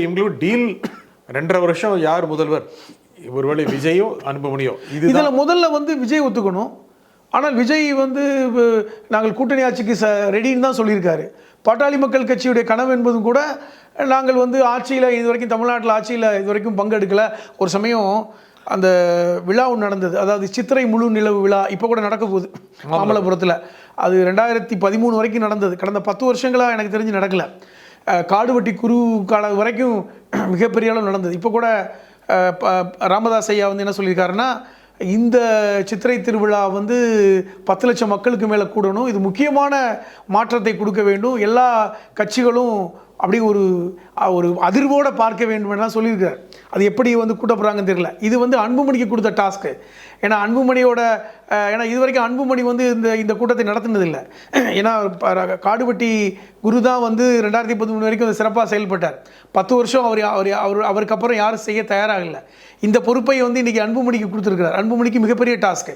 இவங்களும் டீல் 2.5 வருஷம் யார் முதல்வர், ஒருவேளை விஜயோ அன்புமணியோ, இதுல முதல்ல வந்து விஜய் ஒத்துக்கணும். ஆனால் விஜய் வந்து நாங்கள் கூட்டணி ஆட்சிக்கு ரெடின்னு தான் சொல்லியிருக்காரு. பாட்டாளி மக்கள் கட்சியுடைய கனவு என்பதும் கூட நாங்கள் வந்து ஆட்சியில் இது வரைக்கும் தமிழ்நாட்டில் ஆட்சியில் இது வரைக்கும் பங்கெடுக்கலை. ஒரு சமயம் அந்த விழா ஒன்று நடந்தது, அதாவது சித்திரை முழு நிலவு விழா இப்போ கூட நடக்க போகுது மாமல்லபுரத்தில். அது 2013 வரைக்கும் நடந்தது. கடந்த 10 வருஷங்களாக எனக்கு தெரிஞ்சு நடக்கலை. காடுவெட்டி குரு கால வரைக்கும் மிகப்பெரிய அளவு நடந்தது. இப்போ கூட ராமதாஸ் ஐயா வந்து என்ன சொல்லியிருக்காருன்னா, இந்த சித்திரை திருவிழா வந்து 10 லட்சம் மக்களுக்கு மேலே கூடணும், இது முக்கியமான மாற்றத்தை கொடுக்க வேண்டும், எல்லா கட்சிகளும் அப்படி ஒரு ஒரு அதிர்வோடு பார்க்க வேண்டும் சொல்லியிருக்கார். அது எப்படி வந்து கூட்ட போகிறாங்கன்னு தெரியல. இது வந்து அன்புமணிக்கு கொடுத்த டாஸ்க்கு. ஏன்னா அன்புமணியோட ஏன்னா இது வரைக்கும் அன்புமணி வந்து இந்த கூட்டத்தை நடத்தினதில்லை. ஏன்னா காடுவெட்டி குரு தான் வந்து 2013 வரைக்கும் அது சிறப்பாக செயல்பட்டார். 10 வருஷம் அவருக்கு அப்புறம் யாரும் செய்ய தயாராகலை. இந்த பொறுப்பை வந்து இன்றைக்கி அன்புமணிக்கு கொடுத்துருக்கிறார். அன்புமணிக்கு மிகப்பெரிய டாஸ்க்கு.